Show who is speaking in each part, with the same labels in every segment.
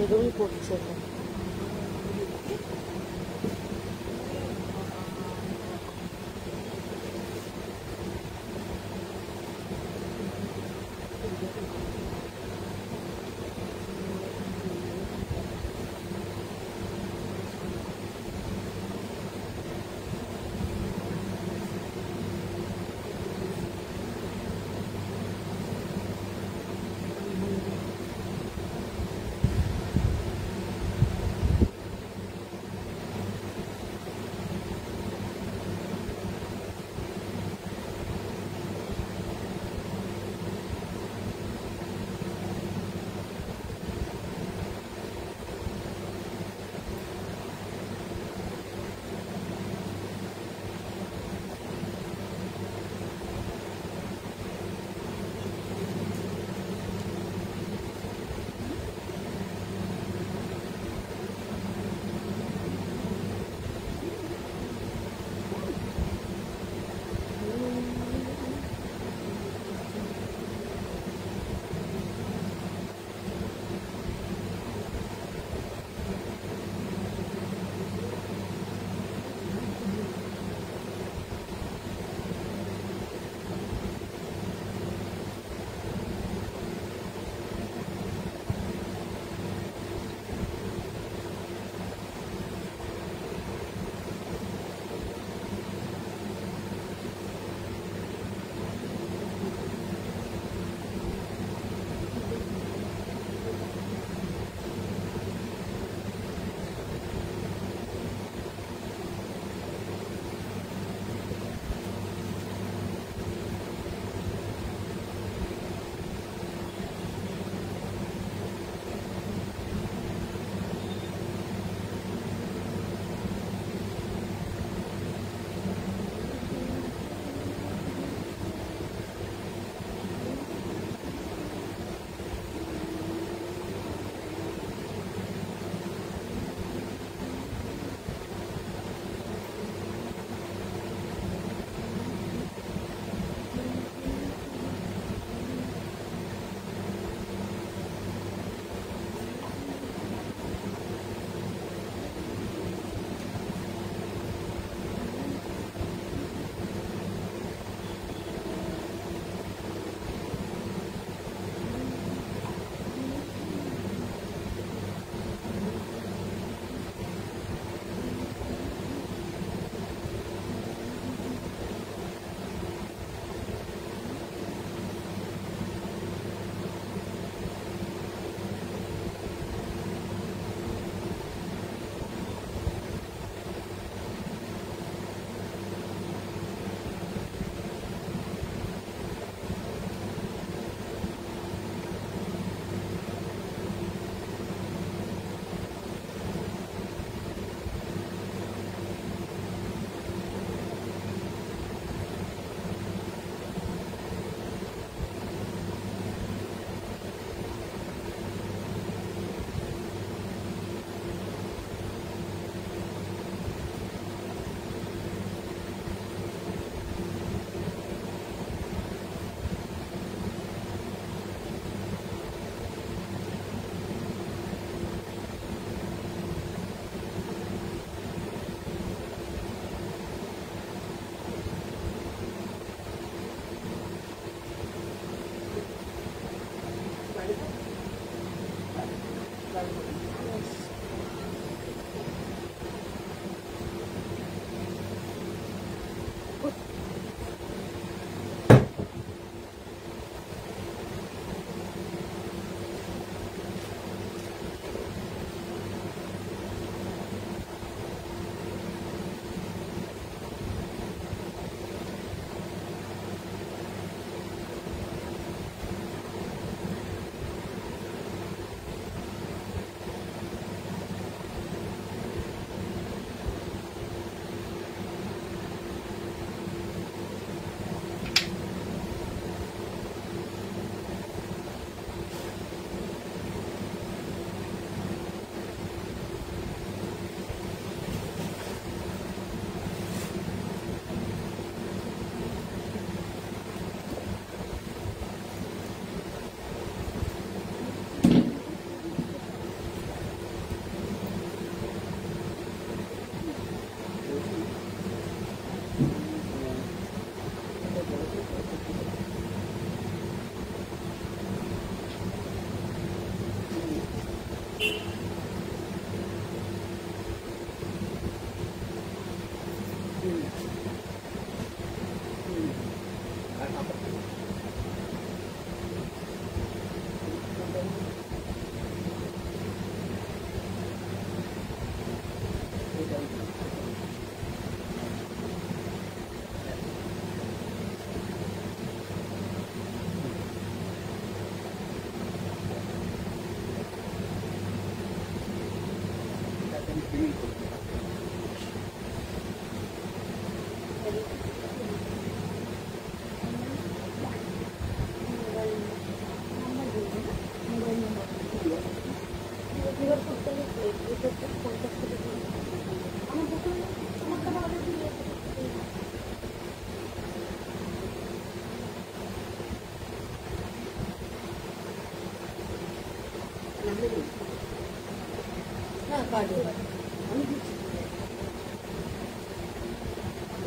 Speaker 1: একদমই পড়ছে না।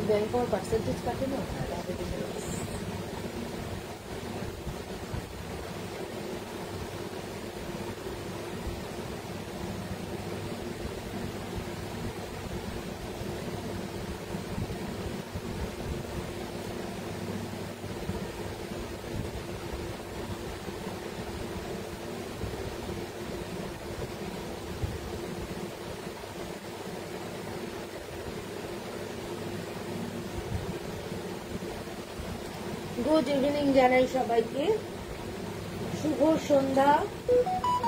Speaker 1: ব্যাংক আমার পার্সেন্টেজ কাটে না। গুড ইভিনিং জানাই সবাইকে, শুভ সন্ধ্যা।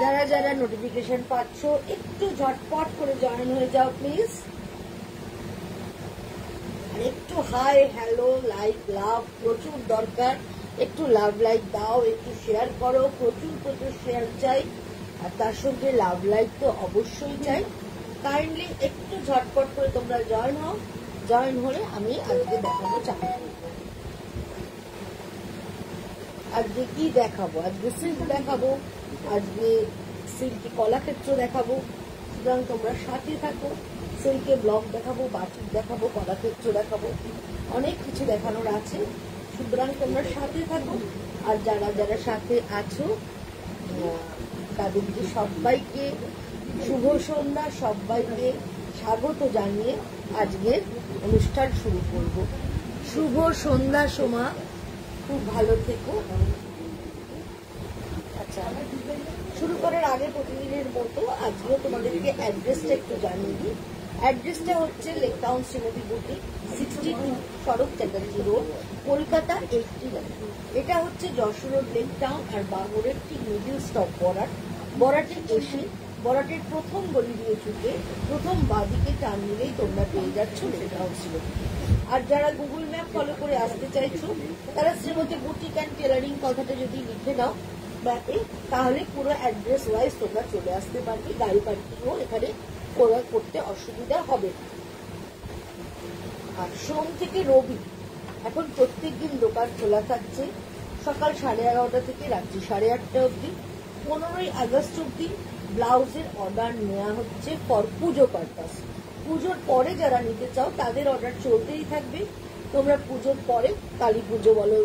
Speaker 1: যারা যারা নোটিফিকেশন পাচ্ছ একটু ঝটপট করে জয়েন হয়ে যাও প্লিজ। আর একটু হাই হ্যালো লাইক লাভ প্রচুর দরকার, একটু লাভ লাইক দাও, একটু শেয়ার করো, প্রচুর প্রচুর শেয়ার চাই, আর তার সঙ্গে লাভ লাইক তো অবশ্যই চাই। কাইন্ডলি একটু ঝটপট করে তোমরা জয়েন হও। জয়েন হলে আমি আজকে দেখাবো চাকরি। আজকে কি দেখাবো? আজকে সিল্ক দেখাবো, আজকে সিল্কে কলাক্ষেত্র দেখাবো। সুতরাং তোমরা সাথে থাকো। সিল্কে ব্লগ দেখাবো, বাটিক দেখাবো, কলাক্ষেত্র দেখাবো, অনেক কিছু দেখানোর আছে। সুতরাং তোমরা সাথে থাকো। আর যারা যারা সাথে আছো তাদেরকে সবাইকে শুভ সন্ধ্যা, সবাইকে স্বাগত জানিয়ে আজকের অনুষ্ঠান শুরু করব। শুভ সন্ধ্যা সোমা, খুব ভালো থেকো। আচ্ছা, শুরু করার আগে প্রতিদিনের মতো আজকেও তোমাদেরকে অ্যাড্রেসটা একটু জানিয়ে দিই। অ্যাড্রেসটা হচ্ছে লেক টাউন শ্রীমতী বুটিক, 62 সড়ক চ্যাটার্জি রোড, কলকাতা 89। এটা হচ্ছে যশোর রোড লেক টাউন আর বাগড়ের ঠিক মিডিল স্টপ বরাটে এসে বরাটের প্রথম গলি দিয়ে ছুটে প্রথম বাঁদিকে টান নিলেই তোমরা পেয়ে যাচ্ছ লেক টাউন শ্রীমতী। আর যারা গুগল ম্যাপ ফলো করে আসতে চাইছো তারা শ্রীমতী বুটিক অ্যান্ড টেলারিং কথাটা যদি লিখে নাও ম্যাপে, তাহলে পুরো অ্যাড্রেস ওয়াইজ তোমরা চলে আসতে পারবে। গাড়ি পার্কিংও এখানে করতে অসুবিধা হবে। আর সোম থেকে রবি এখন প্রত্যেক দিন দোকান খোলা থাকছে, সকাল 11:30 থেকে রাত্রি 8:30 অবধি। 15ই আগস্ট অবধি ব্লাউজের অর্ডার নেওয়া হচ্ছে ফর পুজো পারপাস। পুজোর পরে যারা নিতে চাও তাদের অর্ডার চলতেই থাকবে। তোমরা পুজোর পরে, কালী পুজো বলো,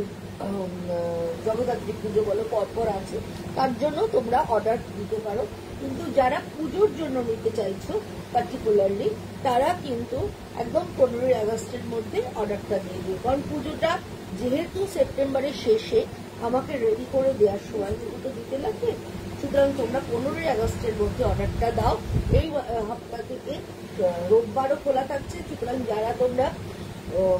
Speaker 1: জগদ্ধাত্রী পুজো বলো, পরপর আছে, তার জন্য তোমরা অর্ডার দিতে পারো। কিন্তু যারা পুজোর জন্য নিতে চাইছো পার্টিকুলারলি, তারা কিন্তু একদম 15ই আগস্টের মধ্যে অর্ডারটা দিয়ে দিও। কারণ পুজোটা যেহেতু সেপ্টেম্বরের শেষে, আমাকে রেডি করে দেওয়ার সময়টুকু তো দিতে লাগবে। সুতরাং তোমরা 15ই আগস্টের মধ্যে অর্ডারটা দাও। এই সপ্তাহ থেকে রোববারও খোলা থাকছে। সুতরাং যারা তোমরা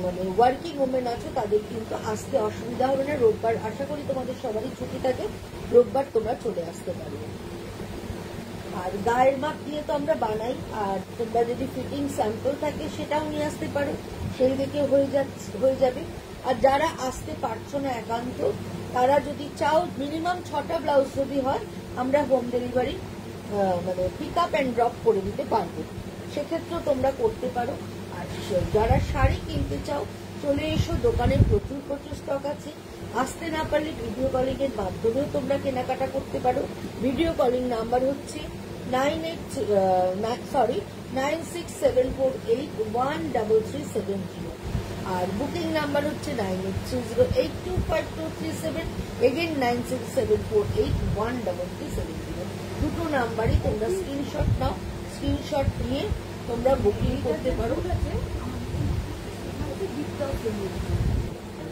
Speaker 1: মানে ওয়ার্কিং ওমেন আছো তাদের কিন্তু আসতে অসুবিধা হবে না। রোববার আশা করি তোমাদের সবারই ছুটি থাকে, রোববার তোমরা চলে আসতে পারবে। আর গায়ের মাপ দিয়ে তো আমরা বানাই, আর তোমরা যদি ফিটিং স্যাম্পল থাকে সেটাও নিয়ে আসতে পারো, সেই দিকে হয়ে যাবে। আর যারা আসতে পারছো না একান্ত, তারা যদি চাও মিনিমাম 6টা ব্লাউজ যদি হয়, আমরা হোম ডেলিভারি মানে পিক আপ অ্যান্ড ড্রপ করে দিতে পারবো, সেক্ষেত্রেও তোমরা করতে পারো। আর যারা শাড়ি কিনতে চাও চলে এসো, দোকানে প্রচুর প্রচুর স্টক আছে। আসতে না পারলে ভিডিও কলিং এর মাধ্যমেও তোমরা কেনাকাটা করতে পারো। ভিডিও কলিং নাম্বার হচ্ছে 9674813370, আর বুকিং নাম্বার হচ্ছে 9830825237, এগেন 9674813370। দুটো নাম্বারই তোমরা স্ক্রিনশট নাও, স্ক্রিনশট নিয়ে তোমরা বুকিং করতে পারো।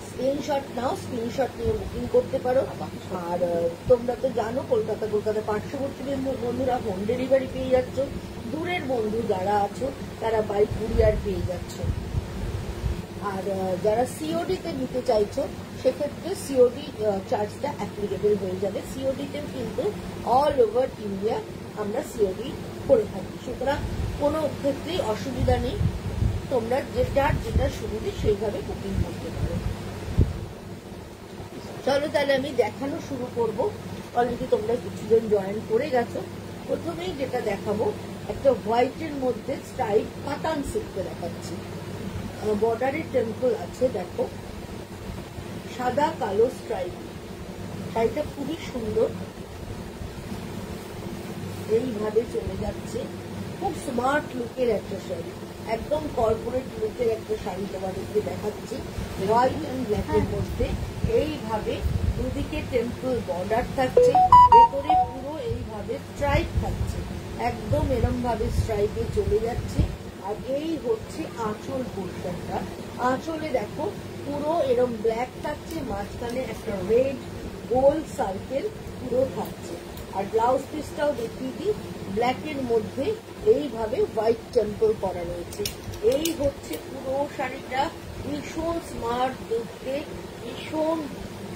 Speaker 1: স্ক্রিনশট নাও, স্ক্রিনশট নিয়ে বুকিং করতে পারো। আর তোমরা তো জানো কলকাতা পার্শ্ববর্তী বন্ধুরা হোম ডেলিভারি পেয়ে যাচ্ছ। দূরের বন্ধু যারা আছো তারা বাই কুরিয়ার পেয়ে যাচ্ছ। আর যারা সিওডি তে নিতে চাইছো সেক্ষেত্রে সিওডি চার্জটা অ্যাপ্লিকেবল হয়ে যাবে। সিওডিতেও কিন্তু অল ওভার ইন্ডিয়া আমরা সিওডি করে থাকি। সুতরাং কোনো ক্ষেত্রেই অসুবিধা নেই, তোমরা যেটা সুবিধে সেইভাবে বুকিং করতে পারো। চলো তাহলে আমি দেখানো শুরু করব। অলরেডি তোমরা কিছুজন জয়েন করে গেছো। প্রথমেই যেটা দেখাবো, একটা হোয়াইটের মধ্যে স্ট্রাইপ পাতান সিল্কে দেখাচ্ছি। বর্ডারের টেম্পল আছে, দেখো সাদা কালো স্ট্রাইপ। শাড়িটা খুবই সুন্দর, এইভাবে চলে যাচ্ছে। খুব স্মার্ট লুকের একটা শাড়ি, একদম কর্পোরেট লুকের একটা শাড়ি তোমাদেরকে দেখাচ্ছি। হোয়াইট অ্যান্ড ব্ল্যাকের মধ্যে এইভাবে দুদিকে টেম্পল বর্ডার থাকছে, ভেতরে পুরো এইভাবে স্ট্রাইপ থাকছে, একদম এরম ভাবে স্ট্রাইপে চলে যাচ্ছে। আর এই হচ্ছে আঁচল পোর্শনটা। আঁচলে দেখো পুরো এরম ব্ল্যাক থাকছে, মাঝখানে একটা রেড গোল সার্কেল পুরো থাকছে। আর ব্লাউজ পিসটাও দেখিয়ে দিই, ব্ল্যাকের মধ্যে এইভাবে হোয়াইট টেম্পল করা রয়েছে। এই হচ্ছে পুরো শাড়িটা, ভীষণ স্মার্ট দেখতে, ভীষণ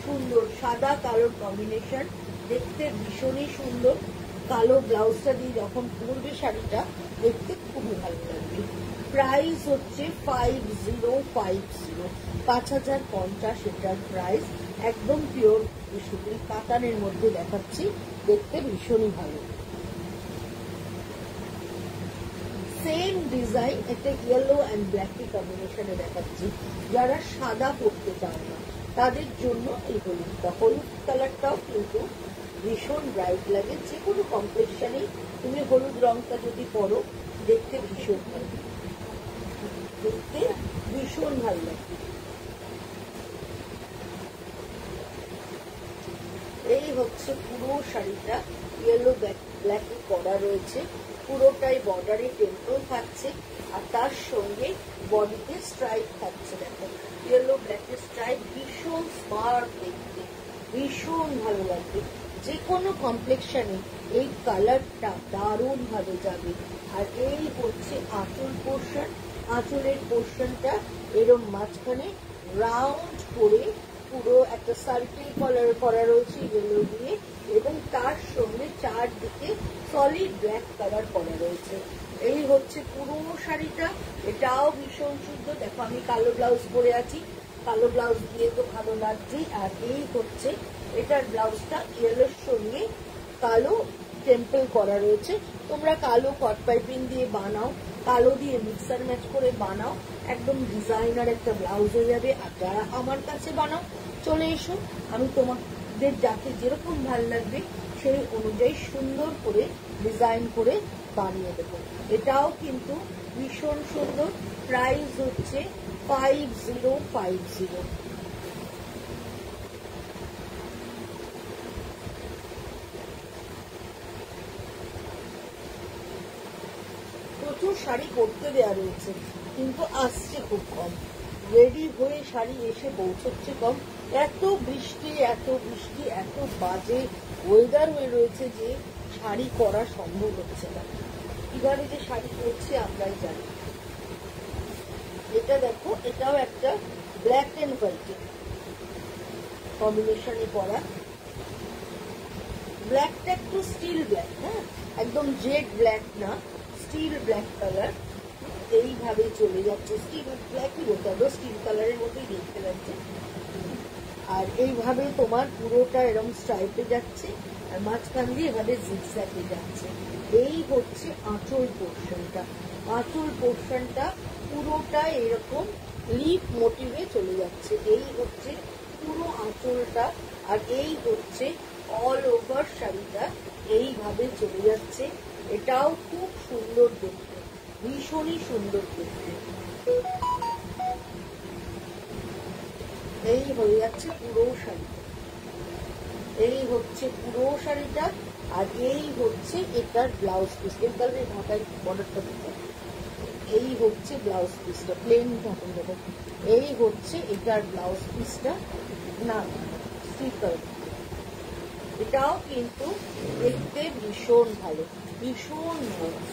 Speaker 1: সুন্দর, সাদা কালোর কম্বিনেশন, দেখতে ভীষণই সুন্দর। কালো ব্লাউজটা দিয়ে যখন পরবে শাড়িটা দেখতে খুবই ভালো লাগবে। প্রাইস হচ্ছে 5050, 5050 এটার প্রাইস। একদম পিওর সুতির কাতানের মধ্যে দেখাচ্ছি, দেখতে ভীষণই ভালো। সেম ডিজাইন একটা ইয়েলো অ্যান্ড ব্ল্যাকি কম্বিনেশনে দেখাচ্ছি। যারা সাদা পরতে চায় না তাদের জন্য এই হলুদটা, হলুদ কালারটাও কিন্তু ভীষণ ব্রাইট লাগে। যে কোনো কমপ্লেক্সনেই তুমি হলুদ রংটা যদি পরো দেখতে ভীষণ ভালো, দেখতে ভীষণ ভালো লাগে। এই হচ্ছে পুরো শাড়িটা, ইয়েলো ব্ল্যাকে করা রয়েছে, পুরোটাই বর্ডারে টেম্পল থাকছে। আর তার সঙ্গে বডিতে স্ট্রাইপ থাকছে, দেখো ইয়েলো ব্ল্যাকে স্ট্রাইপ, ভীষণ স্মার্ট দেখতে, ভীষণ ভালো লাগবে। যে কোনো কমপ্লেক্সনে এই কালারটা দারুণ ভাবে যাবে। আর এই হচ্ছে আঁচল পোর্শন, আঁচলের পোর্শনটা এরম মাঝখানে রাউন্ড করে পুরো একটা সার্কেল কলার করা রয়েছে ইয়েলো দিয়ে, এবং তার সঙ্গে চারদিকে সলিড ব্ল্যাক কালার করা রয়েছে। এই হচ্ছে পুরো শাড়িটা, এটাও ভীষণ সুন্দর। দেখো আমি কালো ব্লাউজ পরে আছি, কালো ব্লাউজ দিয়ে তো ভালো লাগছে। আর এই হচ্ছে এটার ব্লাউজটা, ইয়েলোর সঙ্গে কালো টেম্পল করা রয়েছে। তোমরা কালো কট পাইপিং দিয়ে বানাও, কালো দিয়ে মিক্সার ম্যাচ করে বানাও, একদম ডিজাইনার একটা ব্লাউজ হয়ে যাবে। আর যারা আমার কাছে বানাও চলে এসো, আমি তোমাদের যাকে যেরকম ভালো লাগবে সেই অনুযায়ী সুন্দর করে ডিজাইন করে বানিয়ে দেবো। এটাও কিন্তু ভীষণ সুন্দর। প্রাইস হচ্ছে 5050। প্রচুর শাড়ি করতে দেওয়া রয়েছে, কিন্তু আসছে খুব কম। রেডি হয়ে শাড়ি এসে পৌঁছচ্ছে কম। এত বৃষ্টি, এত বৃষ্টি, এত বাজে ওয়েদার হয়ে রয়েছে যে শাড়ি করা সম্ভব হচ্ছে না। কিভাবে যে শাড়ি করছে আমরাই জানি। এটা দেখো, এটাও একটা ব্ল্যাক এন্ড হোয়াইট কম্বিনেশনে পরা। ব্ল্যাকটা একটু স্টিল ব্ল্যাক, হ্যাঁ, একদম জেড ব্ল্যাক না, স্টিল ব্ল্যাক কালার। এইভাবে চলে যাচ্ছে, স্টিল ব্ল্যাকই বলতে হবে, স্টিল কালারের মতোই দেখতে লাগছে। আর এইভাবে তোমার পুরোটা এরকম স্ট্রাইপে যাচ্ছে, আর মাঝখান দিয়ে এভাবে জিগজ্যাগে যাচ্ছে। এই হচ্ছে আঁচল পোর্শনটা, আঁচল পোর্শনটা পুরোটা এরকম লিফ মোটিভে চলে যাচ্ছে। এই হচ্ছে পুরো আঁচলটা। আর এই হচ্ছে অল ওভার শাড়িটা এইভাবে চলে যাচ্ছে। এটাও খুব সুন্দর দেখতে, ভীষণই সুন্দর দেখতে। এই হয়ে যাচ্ছে পুরো শাড়িটা, এই হচ্ছে পুরো শাড়িটা। আর এই হচ্ছে এটার ব্লাউজ পিস, তাহলে ঢাকায় বর্ডারটা দিতে, এই হচ্ছে ব্লাউজ পিসটা, প্লেন ঢাকুন দেবো। এই হচ্ছে এটার ব্লাউজ পিসটা, না স্টিকার। এটাও কিন্তু দেখতে ভীষণ ভালো, ভীষণ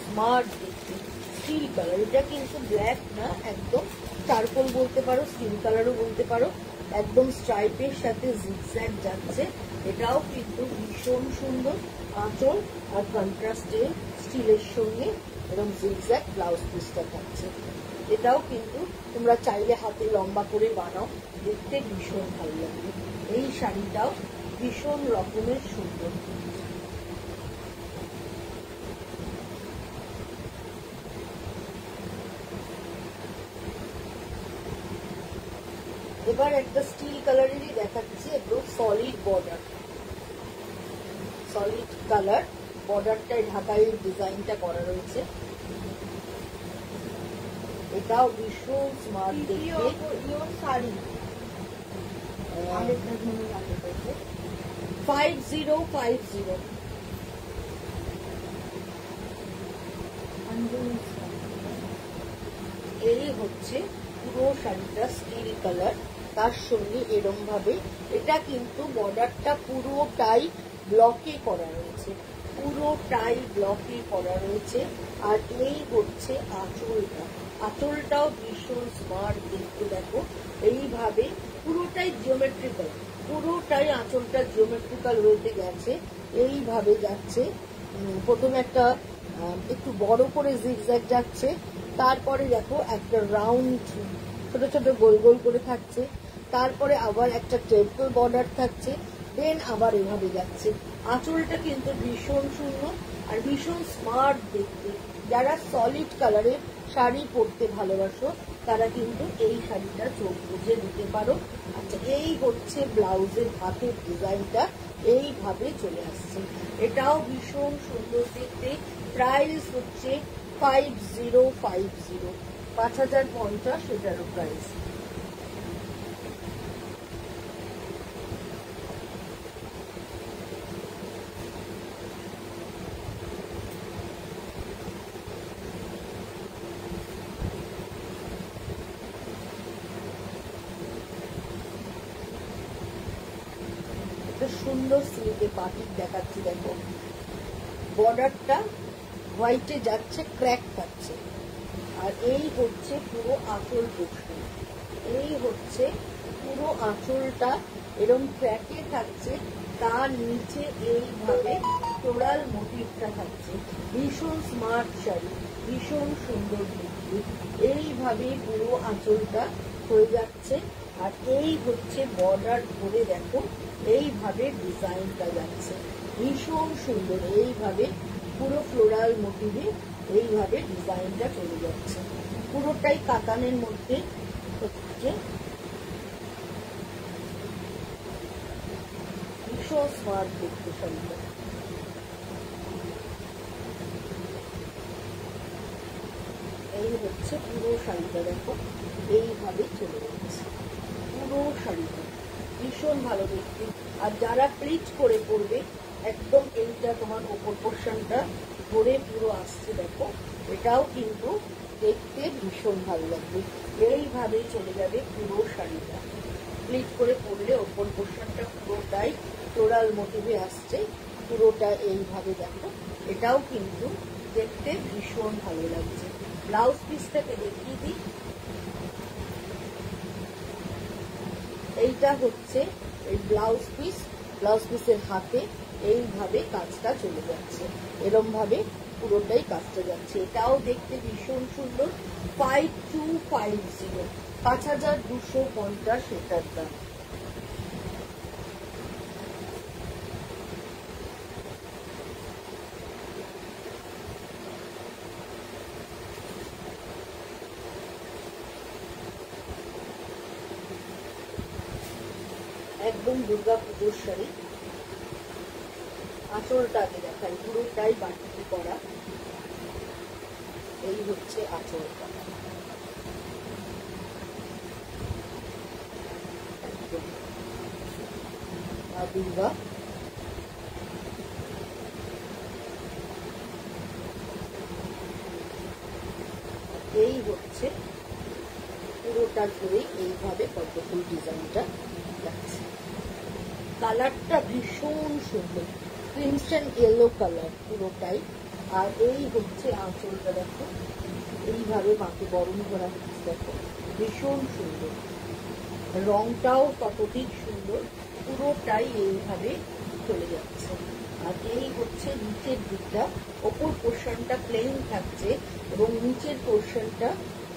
Speaker 1: স্মার্ট দেখতে, স্টিল কালার। এটা কিন্তু ব্ল্যাক না, একদম চারকোল বলতে পারো, স্টিল কালারও বলতে পারো। একদম স্ট্রাইপের সাথে জিগজ্যাগ যাচ্ছে। এটাও কিন্তু ভীষণ সুন্দর আঁচল, আর কন্ট্রাস্টে স্টিলের সঙ্গে এরকম জিগজ্যাগ ব্লাউজ পিসটা থাকছে। এটাও কিন্তু তোমরা চাইলে হাতে লম্বা করে বানাও, দেখতে ভীষণ ভালো লাগবে। এই শাড়িটাও ভীষণ রকমের সুন্দর। এবার একটা স্টিল কালারেরই দেখাচ্ছি, একদম সলিড বর্ডার, সলিড কালার, বর্ডারটায় ঢাকাই ডিজাইনটা করা রয়েছে। এটাও ভীষণ স্মার্ট দেখতে। শাড়ি 5050 এই হচ্ছে পুরো শাড়িটা স্টিল কালার, তার সঙ্গে এরম ভাবে এটা কিন্তু বর্ডারটা পুরোটাই ব্লকে করা রয়েছে, পুরোটাই ব্লকে করা রয়েছে। আর এই হচ্ছে আঁচলটা, আঁচলটাও ভীষণ স্মার্ট দেখতে। দেখো এইভাবে পুরোটাই জিওমেট্রিক্যাল, পুরোটাই আঁচলটা জিওমেট্রিক্যাল হয়ে গেছে, এইভাবে যাচ্ছে। প্রথমে একটা একটু বড় করে জিগজ্যাগ যাচ্ছে, তারপরে দেখো একটা রাউন্ড ছোট ছোট গোল গোল করে থাকছে, তারপরে আবার একটা টেম্পল বর্ডার থাকছে, দেন আবার এভাবে যাচ্ছে। আঁচলটা কিন্তু ভীষণ সুন্দর আর ভীষণ স্মার্ট দেখতে। যারা সলিড কালারের শাড়ি পরতে ভালোবাসো তারা কিন্তু এই শাড়িটা চোখ বুঝে নিতে পারো। আচ্ছা, এই হচ্ছে ব্লাউজের হাতের ডিজাইনটা, এইভাবে চলে আসছে। এটাও ভীষণ সুন্দর দেখতে। প্রাইস হচ্ছে 5050, 5050 এটারও প্রাইস। সুন্দর সিল্কে পাটিক দেখাচ্ছি। দেখো বর্ডারটা হোয়াইটে যাচ্ছে, ক্র্যাক থাকছে। আর এই হচ্ছে পুরো আঁচল পোর্শন, এই হচ্ছে পুরো আঁচলটা এরকম ক্র্যাকে থাকছে, তার নিচে এইভাবে ফ্লোরাল মোটিভটা থাকছে। ভীষণ স্মার্ট শাড়ি, ভীষণ সুন্দর দেখতে। এইভাবে পুরো আঁচলটা হয়ে যাচ্ছে। আর এই হচ্ছে বর্ডার ধরে দেখো এইভাবে ডিজাইনটা যাচ্ছে, ভীষণ সুন্দর। এইভাবে পুরো ফ্লোরাল মোটিভে এইভাবে ডিজাইনটা চলে যাচ্ছে, পুরোটাই কাতানের মধ্যে হচ্ছে। ভীষণ স্মার্ট দেখতে শাড়িটা। এই হচ্ছে পুরো শাড়িটা, দেখো এইভাবে চলে যাচ্ছে পুরো শাড়িটা, ভীষণ ভালো দেখতে। আর যারা প্লিট করে পরবে একদম এইটা তোমার ওপর পোর্শনটা ধরে পুরো আসছে, দেখো এটাও কিন্তু দেখতে ভীষণ ভালো লাগবে। এইভাবে চলে যাবে পুরো শাড়িটা, প্লিট করে পরলে ওপর পোর্শনটা পুরোটাই ফ্লোরাল মোটিভে আসছে, পুরোটা এইভাবে দেখো, এটাও কিন্তু দেখতে ভীষণ ভালো লাগছে। ব্লাউজ পিসটাকে দেখিয়ে দিই। এইটা হচ্ছে এই ব্লাউজ পিস, ব্লাউজ পিসের হাতে এইভাবে কাজটা চলে যাচ্ছে, এরম ভাবে পুরোটাই কাজটা যাচ্ছে। এটাও দেখতে ভীষণ সুন্দর। 5250, 5250 এটার দাম। একদম দুর্গা পুজোর শাড়ি। আঁচলটা আগে দেখাই, পুরোটাই বাটিতে করা। এই হচ্ছে আঁচলটা, দুর্গা। এই হচ্ছে পুরোটা ধরে এইভাবে পদ্মফুল ডিজাইনটা যাচ্ছে। কালারটা ভীষণ সুন্দর, ক্রিমসন ইয়েলো কালার পুরোটাই। আর এই হচ্ছে আঁচলটা, দেখো এইভাবে মাকে বরণ করা হচ্ছে, দেখো ভীষণ সুন্দর, রংটাও ততোধিক সুন্দর, পুরোটাই এইভাবে চলে যাচ্ছে। আর এই হচ্ছে নিচের দিকটা, ওপর পোর্শনটা প্লেন থাকছে এবং নিচের পোর্শনটা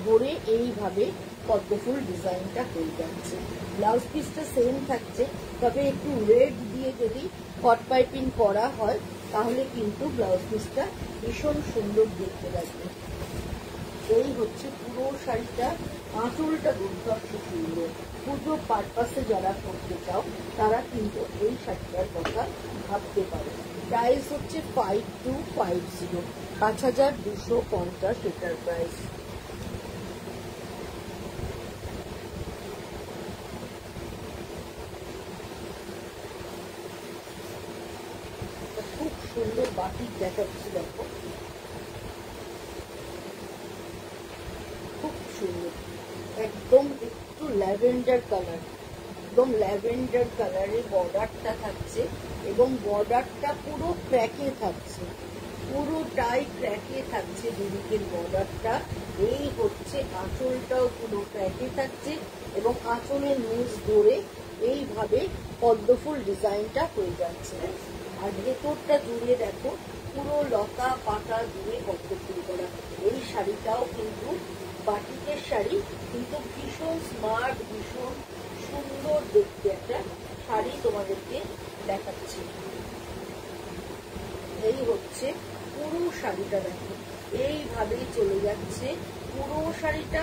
Speaker 1: ধরে এইভাবে পদ্মফুল ডিজাইনটা হয়ে যাচ্ছে। ব্লাউজ পিসটা সেম থাকছে, তবে একটু রেড দিয়ে যদি হট পাইপিং করা হয় তাহলে কিন্তু ব্লাউজ পিসটা ভীষণ সুন্দর দেখতে লাগবে। এই হচ্ছে পুরো শাড়িটা, আঁচলটা দুর্ধর্ষ সুন্দর। পুজো পারপাসে যারা করতে চাও তারা কিন্তু এই শাড়িটার কথা ভাবতে পারে। প্রাইস হচ্ছে 5250, 5250 এটার প্রাইস। খুব সুন্দর বাটিক দেখাচ্ছে, দেখো খুব সুন্দর, একদম একটু ল্যাভেন্ডার কালার, একদম ল্যাভেন্ডার কালারে বর্ডারটা থাকছে এবং বর্ডারটা পুরো ক্র্যাকে থাকছে, পুরোটাই ক্র্যাকে থাকছে দুদিকের বর্ডারটা। এই হচ্ছে আঁচলটাও পুরো ক্র্যাকে থাকছে এবং আঁচলের নিচ ধরে এইভাবে পদ্মফুল ডিজাইনটা হয়ে যাচ্ছে। আর ভেতরটা জুড়ে দেখো পুরো লতা পাতা জুড়ে পদ্মফুল করা। এই শাড়িটাও কিন্তু বাটিকের শাড়ি, কিন্তু ভীষণ স্মার্ট, ভীষণ সুন্দর দেখতে একটা শাড়ি তোমাদেরকে দেখাচ্ছি। এই হচ্ছে পুরো শাড়িটা, দেখো এইভাবেই চলে যাচ্ছে পুরো শাড়িটা।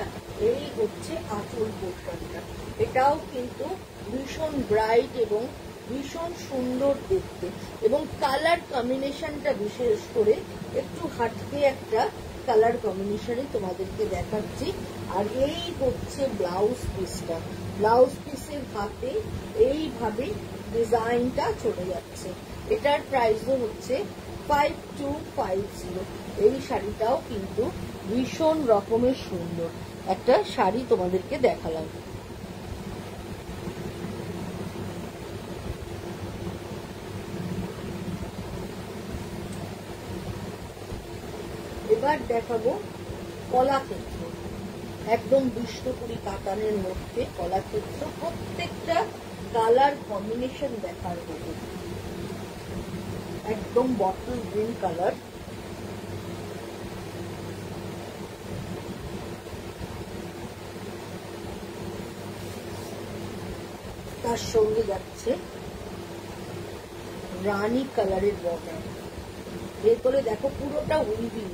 Speaker 1: এই হচ্ছে আঁচল পোর্শনটা, এটাও কিন্তু ভীষণ ব্রাইট এবং ভীষণ সুন্দর দেখতে, এবং কালার কম্বিনেশনটা বিশেষ করে একটু হাটকে একটা কালার কম্বিনেশনে তোমাদেরকে দেখাচ্ছি। আর এই হচ্ছে ব্লাউজ পিসটা, ব্লাউজ পিসের হাতে এইভাবে ডিজাইনটা চলে যাচ্ছে। এটার প্রাইসও হচ্ছে 5250। এই শাড়িটাও কিন্তু ভীষণ রকমের সুন্দর একটা শাড়ি তোমাদেরকে দেখালাম। এবার দেখাবো কলাক্ষেত্র, একদম বিষ্ণুপুরি কাতানের মধ্যে কলাক্ষেত্র। প্রত্যেকটা কালার কম্বিনেশন দেখার মতো, একদম বটল গ্রিন কালার, তার সঙ্গে যাচ্ছে রানী কালারের বর্ডার। ভেতরে দেখো পুরোটা উইভিং,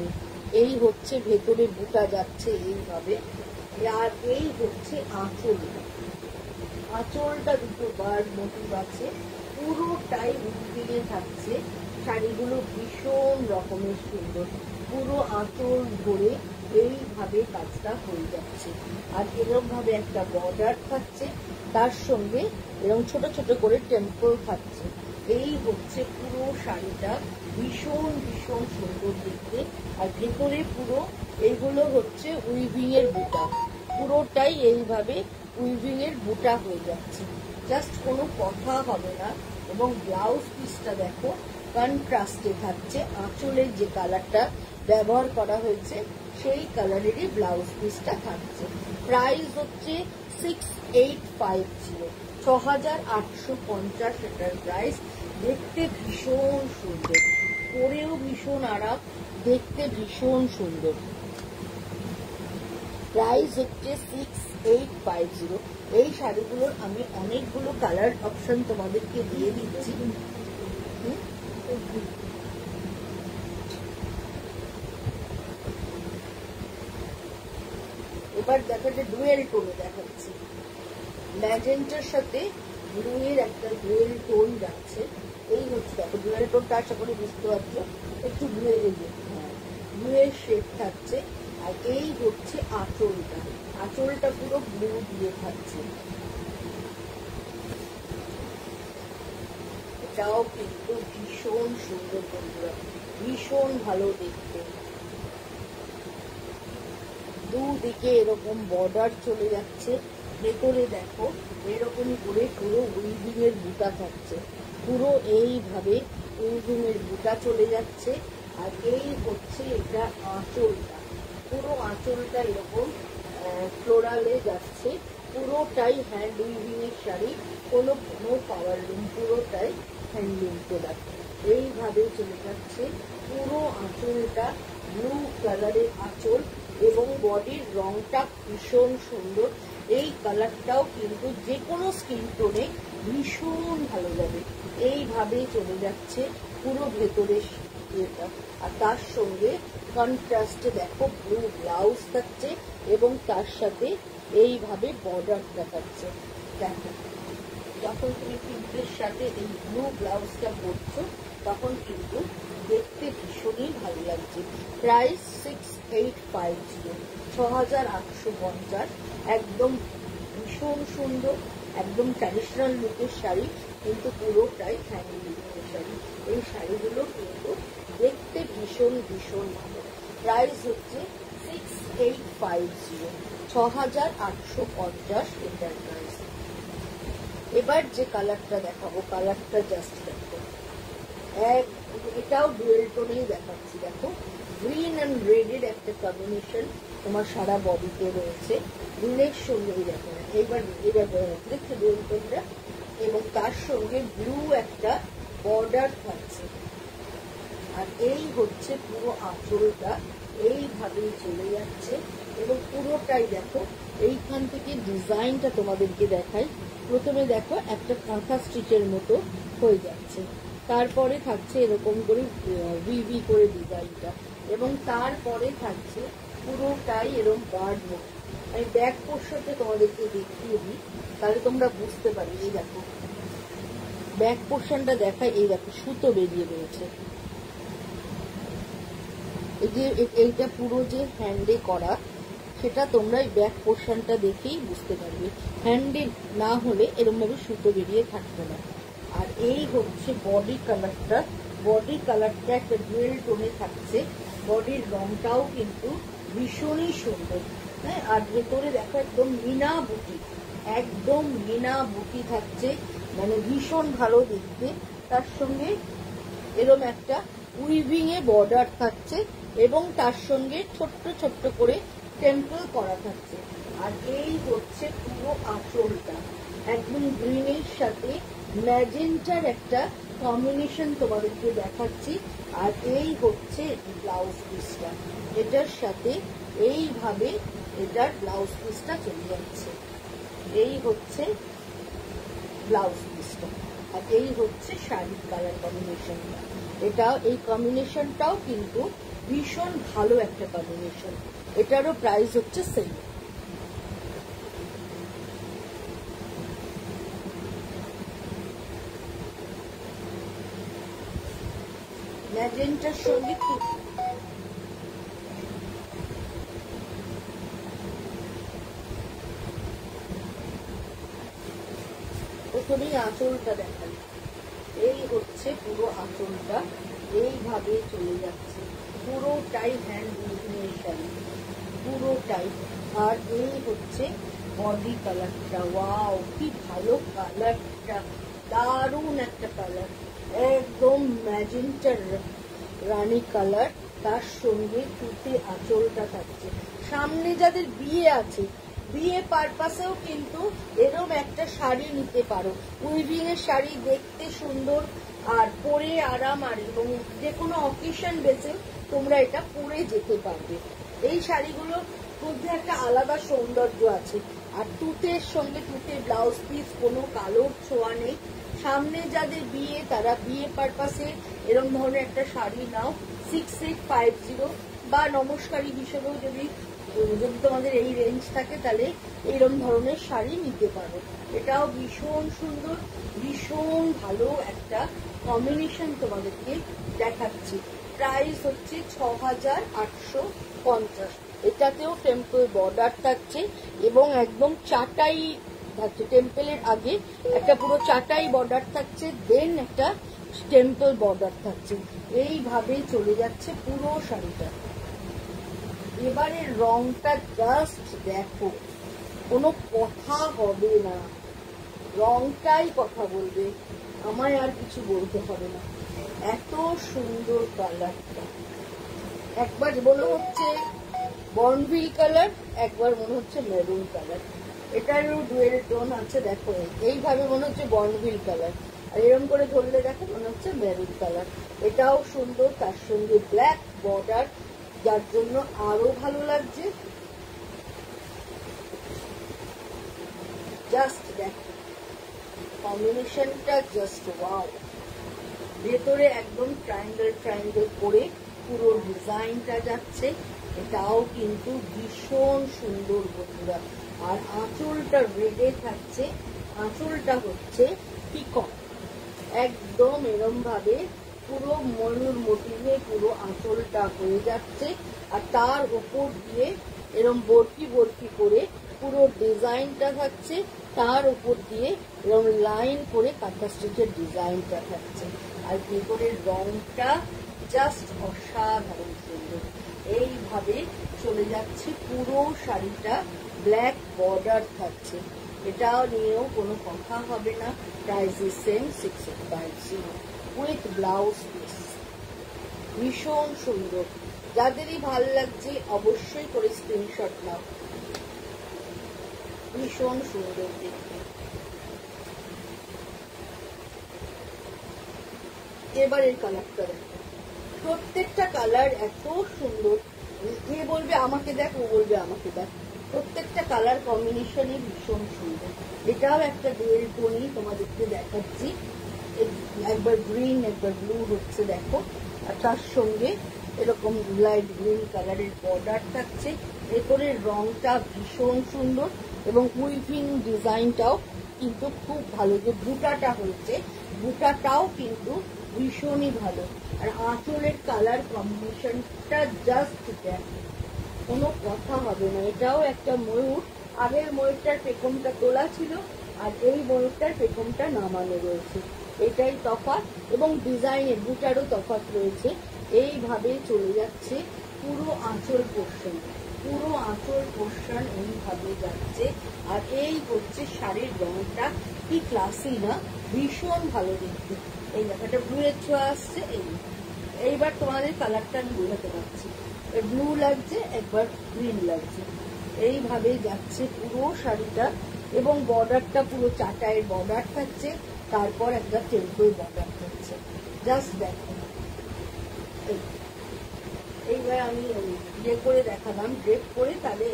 Speaker 1: এই হচ্ছে ভেতরে বুটা যাচ্ছে এইভাবে। আর এই হচ্ছে আঁচলটা, আঁচলটা দুটো বার মোটিভ আছে, পুরোটাই উইভিং এ থাকছে। শাড়িগুলো ভীষণ রকমের সুন্দর, পুরো আঁচল ধরে এইভাবে কাজটা হয়ে যাচ্ছে। আর এরকম ভাবে একটা বর্ডার থাকছে, তার সঙ্গে এরকম ছোট ছোট করে টেম্পল থাকছে। এই হচ্ছে পুরো শাড়িটা, ভীষণ ভীষণ সুন্দর দেখতে। আর ভেতরে পুরো এইগুলো হচ্ছে উইভিং এর বুটা, পুরোটাই এইভাবে উইভিং এর বুটা হয়ে যাচ্ছে, জাস্ট কোনো কথা হবে না। এবং ব্লাউজ পিসটা দেখো কন্ট্রাস্টে থাকছে, আঁচলের যে কালারটা ব্যবহার করা হয়েছে সেই কালারেরই ব্লাউজ পিসটা থাকছে। প্রাইস হচ্ছে 6850, 6850 এটার প্রাইস। দেখতে ভীষণ সুন্দর, পরেও ভীষণ আরাম, দেখতে ভীষণ সুন্দর। প্রাইস হচ্ছে 6850। এই শাড়িগুলোর আমি অনেকগুলো কালার অপশন তোমাদেরকে দিয়ে দিচ্ছি। এবার দেখাচ্ছে ডুয়েল টোনে দেখাচ্ছি, ম্যাজেন্টার সাথে ব্লুয়ের একটা ডুয়েল টোন যাচ্ছে। এই হচ্ছে দেখো ডুয়েল টোনটা, আশা করি বুঝতে পারছো, একটু ব্লুয়ের শেড থাকছে। আর এই হচ্ছে আঁচলটা, আঁচলটা পুরো ব্লু দিয়ে থাকছে। এটাও কিন্তু ভীষণ সুন্দর বন্ধুরা, ভীষণ ভালো দেখতে। দুদিকে এরকম বর্ডার চলে যাচ্ছে, ভেতরে দেখো এরকমই করে পুরো উইভিং এর বুটা থাকছে, পুরো এইভাবে উইভিং এর বুটা চলে যাচ্ছে। আর এই হচ্ছে এটা আঁচলটা, পুরো আঁচলটা এরকম ফ্লোরালে যাচ্ছে, পুরোটাই হ্যান্ড উইভিং এর শাড়ি, কোনো পাওয়ার লুম, পুরোটাই হ্যান্ডলুম প্রোডাক্ট। এইভাবে চলে যাচ্ছে পুরো আঁচলটা, ব্লু কালারের আঁচল এবং বডির রংটা ভীষণ সুন্দর। এই কালারটাও কিন্তু যে কোনো স্কিন টোনে ভীষণ ভালো যাবে। এইভাবেই চলে যাচ্ছে পুরো ভেতরের এটা। আর তার সঙ্গে কন্ট্রাস্টে দেখো ব্লু ব্লাউজ থাকছে এবং তার সাথে এইভাবে বর্ডার দেখাচ্ছে। দেখো যখন তুমি পিঙ্কের সাথে এই ব্লু ব্লাউজটা পরছো তখন কিন্তু দেখতে ভীষণই ভালো লাগছে। প্রাইস 6850, 6850। একদম ভীষণ সুন্দর, একদম ট্র্যাডিশনাল লুকের শাড়ি, কিন্তু পুরোটাই হ্যান্ড লুকের শাড়ি। এই শাড়িগুলো কিন্তু দেখতে ভীষণ ভীষণ ভালো। প্রাইস হচ্ছে 6850, 6850 এটার প্রাইস। এবার যে কালারটা দেখাবো, কালারটা জাস্ট দেখো, এটাও ডুয়েল টোনেই দেখাচ্ছি। দেখো, গ্রিন অ্যান্ড রেডের একটা কম্বিনেশন তোমার সারা বডিতে রয়েছে। গ্রিনের সঙ্গে দেখো এইবার দেখছো ডুয়েল টোনটা, এবং তার সঙ্গে ব্লু একটা বর্ডার থাকছে। আর এই হচ্ছে পুরো আঁচলটা, এইভাবেই চলে যাচ্ছে এবং পুরোটাই দেখো এইখান থেকে ডিজাইনটা তোমাদেরকে দেখাই। প্রথমে দেখো একটা কাঁথা স্টিচের মতো হয়ে যাচ্ছে, তারপরে থাকছে এরকম করে ভিভি করে ডিজাইনটা, এবং তারপরে থাকছে পুরোটাই এরকম গার্ড মতো। আমি ব্যাক পোর্শনটা তোমাদেরকে দেখিয়ে দিই, তাহলে তোমরা বুঝতে পারবে। এই দেখো ব্যাক পোর্শনটা দেখায়, এই দেখো সুতো বেরিয়ে রয়েছে। এই যে এইটা পুরো যে হ্যান্ডে করা, সেটা তোমরা এই ব্যাক পোর্শনটা দেখেই বুঝতে পারবে। হ্যান্ডে না হলে এরকম ভাবে সুতো বেরিয়ে থাকবে না। আর এই হচ্ছে বডি কালারটা, বডি কালারটা একটা ডুয়েল টোনে থাকছে। বডির রংটাও কিন্তু ভীষণই সুন্দর, হ্যাঁ। আর ভেতরে দেখো একদম মিনা বুটি, একদম মিনা বুটি থাকছে, মানে ভীষণ ভালো দেখতে। তার সঙ্গে এরকম একটা উইভিং এ বর্ডার থাকছে এবং তার সঙ্গে ছোট্ট ছোট্ট করে টেম্পল করা থাকছে। আর এই হচ্ছে পুরো আঁচলটা, একদম গ্রিনের সাথে ম্যাজেন্টার একটা কম্বিনেশন তোমাদেরকে দেখাচ্ছি। আর এই হচ্ছে ব্লাউজ পিসটা, এটার সাথে এইভাবে এটার ব্লাউজ পিসটা চলে যাচ্ছে। এই হচ্ছে ব্লাউজ পিসটা, আর এই হচ্ছে শাড়ির কালার কম্বিনেশনটা। এটা এই কম্বিনেশনটাও কিন্তু ভীষণ ভালো একটা কম্বিনেশন। এটারও প্রাইস হচ্ছে সেম। ম্যাজেন্টার সঙ্গে প্রথমেই আঁচলটা দেখাই। এই হচ্ছে পুরো আঁচলটা, এইভাবে চলে যাচ্ছে, পুরোটাই হ্যান্ড উইভিংয়ের শাড়ি, পুরোটাই। আর এই হচ্ছে বডি কালারটা, ওয়াও কি ভালো কালারটা, দারুণ একটা কালার, একদম ম্যাজেন্টার রানী কালার। তার সঙ্গে তুতে আঁচলটা থাকছে। সামনে যাদের বিয়ে আছে, বিয়ে পারপাসেও কিন্তু এরকম একটা শাড়ি নিতে পারো। উইভিং এর শাড়ি দেখতে সুন্দর, আর পরে আরাম, আর এবং যে কোনো অকেশন বেসে তোমরা এটা পরে যেতে পারবে। এই শাড়িগুলোর মধ্যে একটা আলাদা সৌন্দর্য আছে। আর তুতের সঙ্গে তুতে ব্লাউজ পিস, কোনো কালোর ছোঁয়া নেই। সামনে যাদের বিয়ে, তারা বিয়ে পারপাসে এরকম ধরনের একটা শাড়ি নাও। 6850, বা নমস্কারী হিসেবেও যদি তোমাদের এই রেঞ্জ থাকে, তাহলে এইরকম ধরনের শাড়ি নিতে পারো। এটাও ভীষণ সুন্দর, ভীষণ ভালো একটা কম্বিনেশন তোমাদেরকে দেখাচ্ছি। প্রাইস হচ্ছে 6850। এটাতেও টেম্পল বর্ডার থাকছে এবং একদম চাটাই থাকছে। টেম্পলের আগে একটা পুরো চাটাই বর্ডার থাকছে, দেন একটা টেম্পল বর্ডার থাকছে। এইভাবেই চলে যাচ্ছে পুরো শাড়িটা। এবারে রংটা জাস্ট দেখো, কোনো কথা হবে না, রংটাই কথা বলবে, আমায় আর কিছু বলতে হবে না। এত সুন্দর কালারটা, একবার মনে হচ্ছে বর্নভিল কালার, একবার মনে হচ্ছে মেরুন কালার। এটারও ডুয়েল টোন আছে, দেখো এইভাবে মনে হচ্ছে বর্নভিল কালার, আর এরকম করে ধরলে দেখো মনে হচ্ছে মেরুন কালার। এটাও সুন্দর, তার সঙ্গে ব্ল্যাক বর্ডার, যার জন্য আরো ভালো লাগছে। জাস্ট দেখো কম্বিনেশনটা, জাস্ট ওয়াও। ভেতরে একদম ট্রায়াঙ্গেল ট্রায়াঙ্গেল করে পুরো ডিজাইনটা যাচ্ছে, এটাও কিন্তু ভীষণ সুন্দর বন্ধুরা। আর আঁচলটা রেডে থাকছে, আঁচলটা হচ্ছে পিকক, একদম এরম ভাবে পুরো ময়ূর মোটিভে পুরো আঁচলটা হয়ে যাচ্ছে। আর তার উপর দিয়ে এরম বরফি বরফি করে পুরো ডিজাইনটা থাকছে, তার উপর দিয়ে এরম লাইন করে কাঁথা স্টিচের ডিজাইনটা থাকছে। আর ভেতরের রংটা জাস্ট অসাধারণ সুন্দর। এইভাবে চলে যাচ্ছে পুরো শাড়িটা, ব্ল্যাক বর্ডার থাকছে, এটা নিয়েও কোনো কথা হবে না। Price is same 6850 with blouse piece. ভীষণ সুন্দর, যাদেরই ভাল লাগছে অবশ্যই করে স্ক্রিনশট নাও। ভীষণ সুন্দর দেখতে। এবার এই কালারটা দেখো, প্রত্যেকটা কালার এত সুন্দর। এ বলবে আমাকে দেখ, ও বলবে আমাকে দেখ, প্রত্যেকটা কালার কম্বিনেশনই ভীষণ সুন্দর। এটাও একটা ডুয়েল টোনই তোমাদেরকে দেখাচ্ছি, একবার গ্রিন একবার ব্লু হচ্ছে দেখো। আর তার সঙ্গে এরকম লাইট গ্রিন কালারের বর্ডার থাকছে। ভেতরের রংটা ভীষণ সুন্দর এবং উইভিং ডিজাইনটাও কিন্তু খুব ভালো। যে বুটাটা হয়েছে, বুটাটাও কিন্তু ভীষণই ভালো। আর আঁচলের কালার কম্বিনেশনটা জাস্ট কোনো কথা হবে না। এটাও একটা ময়ূর, আগের ময়ূরটার পেখমটা তোলা ছিল আর এই ময়ূরটার পেখমটা নামানো রয়েছে, এটাই তফাৎ। এবং ডিজাইনের বুটারও তফাৎ রয়েছে। এইভাবে চলে যাচ্ছে পুরো আঁচল পোর্শন, পুরো আঁচল পোর্শন এইভাবে যাচ্ছে। আর এই হচ্ছে শাড়ির রংটা, কি ক্লাসি না, ভীষণ ভালো দেখতে। এই দেখাটা ব্লুয়ের ছোঁয়া আসছে। এইবার তোমাদের কালারটা আমি বোঝাতে পারছি, ব্লু লাগছে একবার গ্রিন লাগছে। এইভাবে যাচ্ছে পুরো শাড়িটা এবং বর্ডারটা পুরো চাটাইয়ের বর্ডার থাকছে, তারপর একটা টেম্পল বর্ডার থাকছে। জাস্ট দেখো, এইবার আমি ইয়ে করে দেখালাম ড্রেপ করে, তাহলে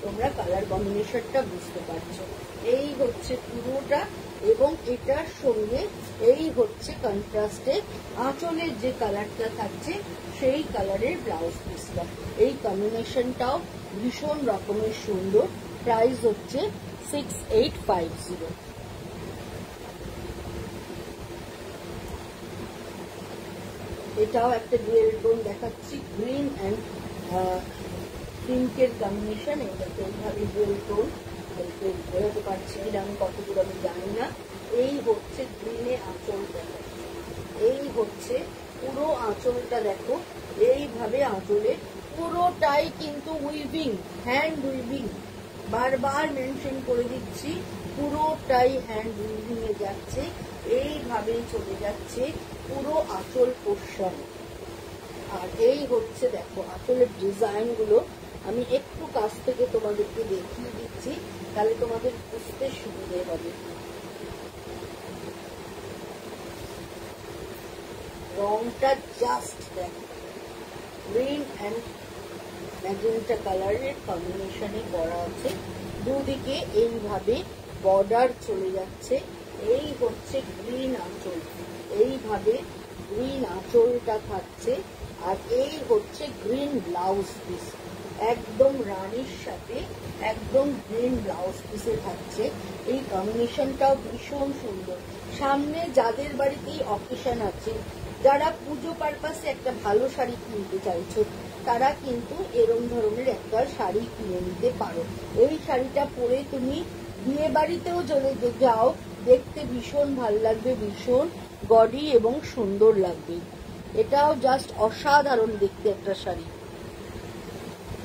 Speaker 1: তোমরা কালার কম্বিনেশনটা বুঝতে পারছো। এই হচ্ছে পুরোটা এবং এটার সঙ্গে এই হচ্ছে কন্ট্রাস্টে আঁচলের যে কালারটা থাকছে সেই কালারের ব্লাউজ পিসটা। এই কম্বিনেশনটাও ভীষণ রকমের সুন্দর। প্রাইস হচ্ছে 6850। এটাও একটা ডুয়েল টোন দেখাচ্ছি, গ্রিন অ্যান্ড পিঙ্কের কম্বিনেশন। এটাকে এইভাবে ডুয়েল টোন, বোঝাতে পারছি কিনা আমি কতদূর আমি জানি না। এই হচ্ছে গ্রিনে আঁচল দেখাচ্ছি, এই হচ্ছে পুরো আঁচলটা দেখো। এইভাবে আঁচলে পুরোটাই কিন্তু উইভিং, হ্যান্ড উইভিং, বারবার মেনশন করে দিচ্ছি, পুরোটাই হ্যান্ড উইভিং এ যাচ্ছে। এইভাবেই চলে যাচ্ছে পুরো আঁচল পোর্শন। আর এই হচ্ছে দেখো আঁচলের ডিজাইন গুলো, আমি একটু কাছ থেকে তোমাদেরকে দেখিয়ে দিচ্ছি, তাহলে তোমাদের বুঝতে সুবিধে হবে। রংটা জাস্ট দেখো, গ্রিন অ্যান্ড ম্যাজেন্টা কালারের কম্বিনেশনে করা আছে। দুদিকে এইভাবে বর্ডার চলে যাচ্ছে। এই হচ্ছে গ্রিন আঁচল, এইভাবে গ্রিন আঁচলটা থাকছে। আর এই হচ্ছে গ্রিন ব্লাউজ পিস, একদম রানীর সাথে একদম গ্রিন ব্লাউজ পিসে থাকছে। এই কম্বিনেশনটাও ভীষণ সুন্দর। সামনে যাদের বাড়িতেই অকেশন আছে, যারা পুজো পারপাসে একটা ভালো শাড়ি কিনতে চাইছো, তারা কিন্তু এরম ধরনের একটা শাড়ি কিনে নিতে পারো। এই শাড়িটা পরে তুমি বিয়ে বাড়িতেও চলে যাও, দেখতে ভীষণ ভালো লাগবে, ভীষণ গডি এবং সুন্দর লাগবে। এটাও জাস্ট অসাধারণ দেখতে একটা শাড়ি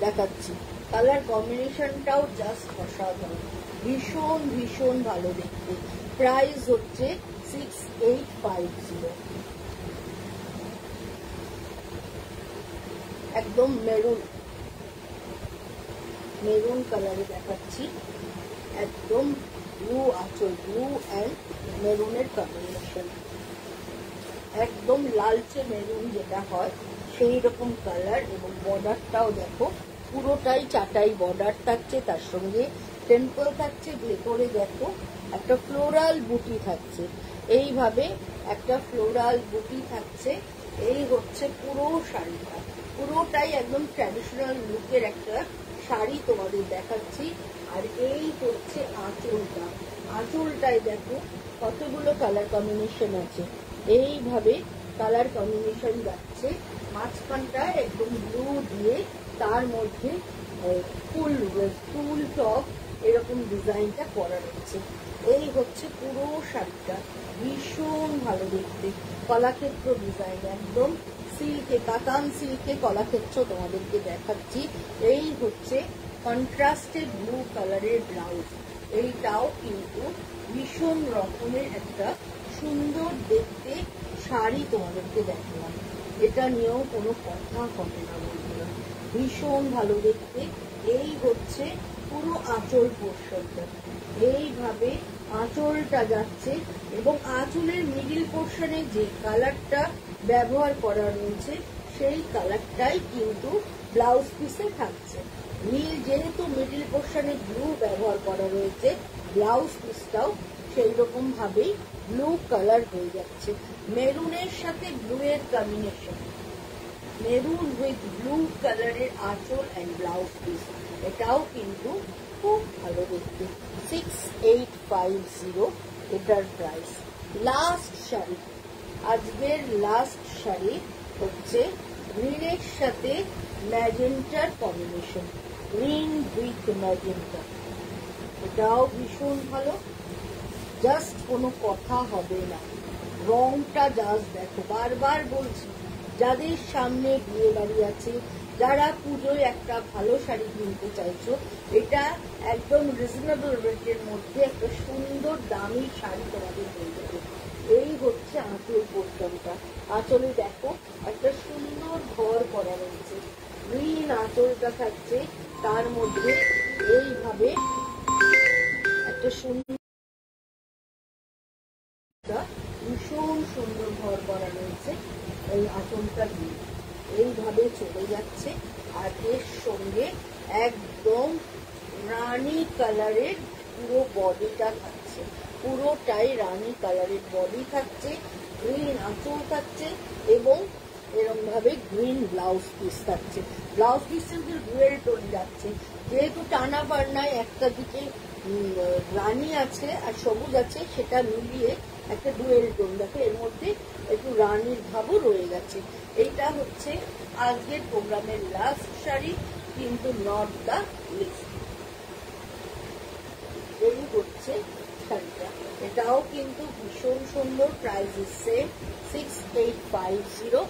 Speaker 1: দেখাচ্ছি। কালার কম্বিনেশনটাও জাস্ট অসাধারণ, ভীষণ ভীষণ ভালো দেখতে। প্রাইস হচ্ছে 6850। একদম মেরুন, মেরুন কালারে দেখাচ্ছি, একদম ব্লু আঁচল, ব্লু অ্যান্ড মেরুনের কম্বিনেশন, একদম লালচে মেরুন যেটা হয় সেই রকম কালার। এবং বর্ডারটাও দেখো, পুরোটাই চাটাই বর্ডার থাকছে, তার সঙ্গে টেম্পল থাকছে। ভেতরে দেখো একটা ফ্লোরাল বুটি থাকছে, এইভাবে একটা ফ্লোরাল বুটি থাকছে। এই হচ্ছে পুরো শাড়িটা, পুরোটাই একদম ট্র্যাডিশনাল লুকের একটা শাড়ি তোমাদের দেখাচ্ছি। আর এই হচ্ছে আঁচলটা। আঁচলটায় দেখো কতগুলো কালার কম্বিনেশন আছে, এইভাবে কালার কম্বিনেশন যাচ্ছে। মাঝখানটা একদম ব্লু দিয়ে তার মধ্যে ফুল টপ এরকম ডিজাইনটা করা রয়েছে। এই হচ্ছে পুরো শাড়িটা, ভীষণ ভালো দেখতে, কলাক্ষেত্র ডিজাইন, একদম সিল্কে, কাতান সিল্কে কলাক্ষেত্র তোমাদেরকে দেখাচ্ছি। এই হচ্ছে কন্ট্রাস্টে ব্লু কালারের ব্লাউজ, এইটাও কিন্তু ভীষণ রকমের একটা সুন্দর দেখতে শাড়ি তোমাদেরকে দেখালাম। এটা নিয়েও কোনো কথা হবে না বন্ধুরা, ভীষণ ভালো দেখতে। এই হচ্ছে পুরো আঁচল পোর্শনটা, এইভাবে আঁচলটা যাচ্ছে এবং আঁচলের মিডিল পোর্শনে যে কালারটা ব্যবহার করা রয়েছে সেই কালারটাই কিন্তু ব্লাউজ পিসে থাকছে। যেহেতু মিডিল পোর্শনে ব্লু ব্যবহার করা রয়েছে, ব্লাউজ পিসটাও সেই রকম ভাবেই ব্লু কালার হয়ে যাচ্ছে। মেরুনের সাথে ব্লু এর কম্বিনেশন, মেরুন উইথ ব্লু কালারের আঁচল অ্যান্ড ব্লাউজ পিস, এটাও কিন্তু খুব ভালো দেখতে। 6850 এটার প্রাইস। লাস্ট শাড়ি, আজকের লাস্ট শাড়ি হচ্ছে গ্রিনের সাথে ম্যাজেন্টার কম্বিনেশন, গ্রিন উইথ ম্যাজেন্টা, এটাও ভীষণ ভালো, জাস্ট কোনো কথা হবে না। রংটা জাস্ট দেখো, বারবার বলছি, যাদের সামনে বিয়ে বাড়ি আছে, যারা পুজোয় একটা ভালো শাড়ি কিনতে চাইছো, এটা একদম রিজনেবল রেটের মধ্যে একটা সুন্দর দামি শাড়ি তোমাদের হয়ে যাবে। এই হচ্ছে আঁচল পোর্শনটা, আঁচলে দেখো একটা সুন্দর ঘর করা রয়েছে, গ্রিন আঁচলটা থাকছে, তার মধ্যে এইভাবে একটা সুন্দর ভীষণ সুন্দর ঘর করা রয়েছে। এই আঁচলটা দিয়ে এইভাবে চলে যাচ্ছে, আর এর সঙ্গে একদম রানী কালারের পুরো বডিটা থাকছে, পুরোটাই রানী কালারের বডি থাকছে, গ্রিন আঁচল থাকছে এবং এরকম ভাবে গ্রিন ব্লাউজ পিস থাকছে। ব্লাউজ পিস কিন্তু ডুয়েল টোন যাচ্ছে, যেহেতু টানা পাড়নায় একটা দিকে রানী আছে আর সবুজ আছে, সেটা মিলিয়ে একটা ডুয়েল টোন, দেখো এর মধ্যে একটু রানীর ভাবও রয়ে গেছে। এইটা হচ্ছে আজকের প্রোগ্রামের লাস্ট শাড়ি, কিন্তু নট দ্য লিস্ট। এই হচ্ছে শাড়িটা, এটাও কিন্তু ভীষণ সুন্দর, প্রাইস সেম 6850।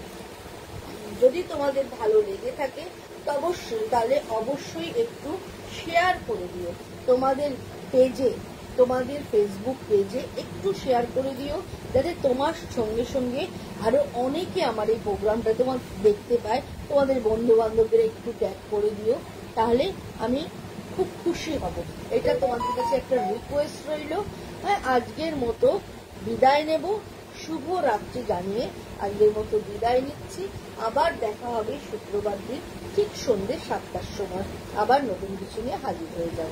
Speaker 1: যদি তোমাদের ভালো লেগে থাকে তাহলে অবশ্যই একটু শেয়ার করে দিও, তোমাদের পেজে, তোমাদের ফেসবুক পেজে একটু শেয়ার করে দিও, যাতে তোমার সঙ্গে সঙ্গে আরো অনেকে আমার এই প্রোগ্রামটা তোমার দেখতে পায়। তোমাদের বন্ধু বান্ধবদের একটু ট্যাগ করে দিও, তাহলে আমি খুব খুশি হব। এটা তোমাদের কাছে একটা রিকোয়েস্ট রইল। হ্যাঁ, আজকের মতো বিদায় নেব, শুভ রাত্রি জানিয়ে আজকের মতো বিদায় নিচ্ছি। আবার দেখা হবে শুক্রবার দিন ঠিক সন্ধ্যে 7টার সময়, আবার নতুন কিছু নিয়ে হাজির হয়ে যাব।